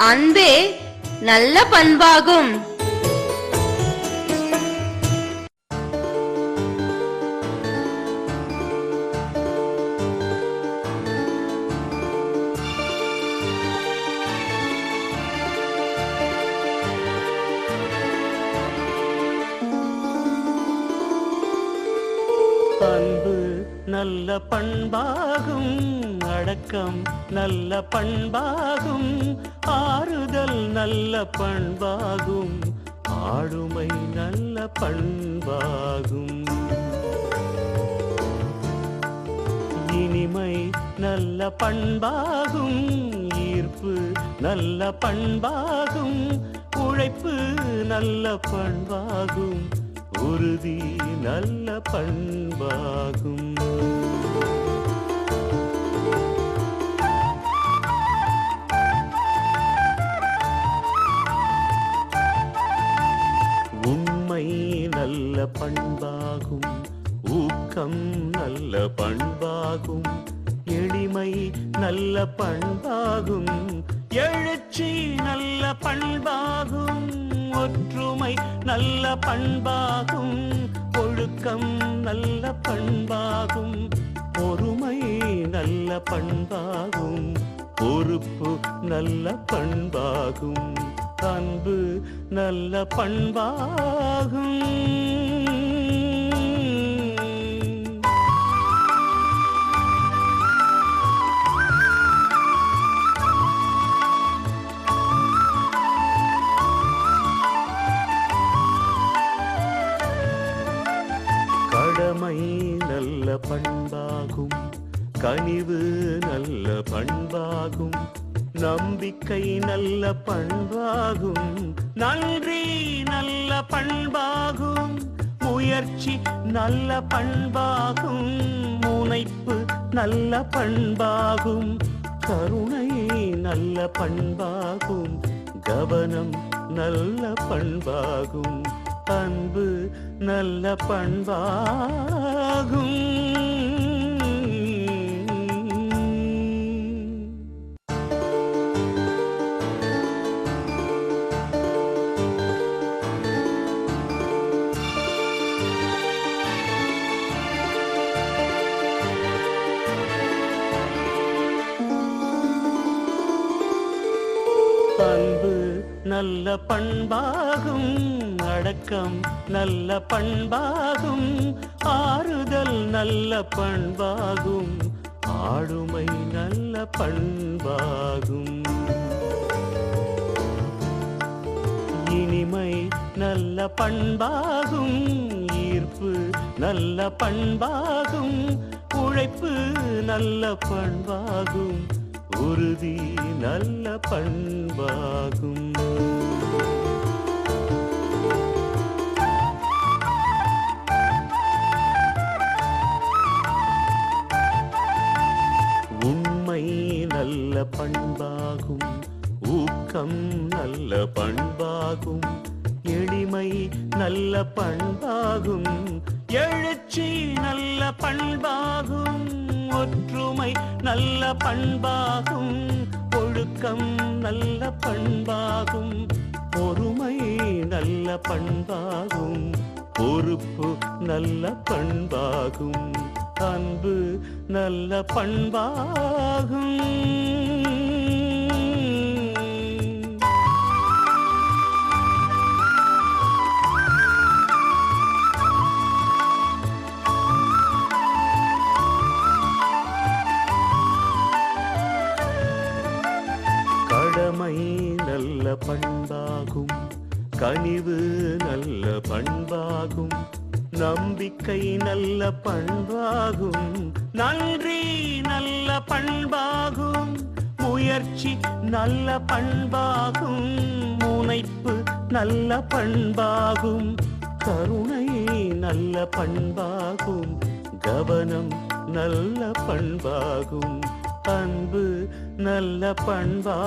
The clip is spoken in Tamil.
அன்பே நல்ல பண்பாகும். அன்பு நல்ல பண்பாகும், அடக்கம் நல்ல பண்பாகும், ஆறுதல் நல்ல பண்பாகும், ஆளுமை நல்ல பண்பாகும், இனிமை நல்ல பண்பாகும், ஈர்ப்பு நல்ல பண்பாகும், உழைப்பு நல்ல பண்பாகும், உறுதி நல்ல பண்பாகும். உண்மை நல்ல பண்பாகும், ஊக்கம் நல்ல பண்பாகும், எளிமை நல்ல பண்பாகும், எழுச்சி நல்ல பண்பாகும், ஒற்றுமை நல்ல பண்பாகும், ஒழுக்கம் நல்ல பண்பாகும், பொறுமை நல்ல பண்பாகும், பொறுப்பு நல்ல பண்பாகும், அன்பு நல்ல பண்பாகும். கடமை நல்ல பண்பாகும், கனிவு நல்ல பண்பாகும், நம்பிக்கை நல்ல பண்பாகும், நன்றி நல்ல பண்பாகும், முயற்சி நல்ல பண்பாகும், முனைப்பு நல்ல பண்பாகும், கருணை நல்ல பண்பாகும், கவனம் நல்ல பண்பாகும், அன்பு நல்ல பண்பாகும். அன்பு நல்ல பண்பாகும், அடக்கம் நல்ல பண்பாகும், ஆறுதல் நல்ல பண்பாகும், ஆளுமை நல்ல பண்பாகும், இனிமை நல்ல பண்பாகும், ஈர்ப்பு நல்ல பண்பாகும், உழைப்பு நல்ல பண்பாகும், உறுதி நல்ல பண்பாகும். உண்மை நல்ல பண்பாகும், ஊக்கம் நல்ல பண்பாகும், எளிமை நல்ல பண்பாகும், எழுச்சி நல்ல பண்பாகும், ஒற்றுமை நல்ல பண்பாகும், ஒழுக்கம் நல்ல பண்பாகும், பொறுமை நல்ல பண்பாகும், பொறுப்பு நல்ல பண்பாகும், அன்பு நல்ல பண்பாகும். கடமை நல்ல பண்பாகும், கனிவு நல்ல பண்பாகும், நம்பிக்கை நல்ல பண்பாகும், நன்றி நல்ல பண்பாகும், முயற்சி நல்ல பண்பாகும், முனைப்பு நல்ல பண்பாகும், கருணை நல்ல பண்பாகும், கவனம் நல்ல பண்பாகும், அன்பு நல்ல பண்பாகும்.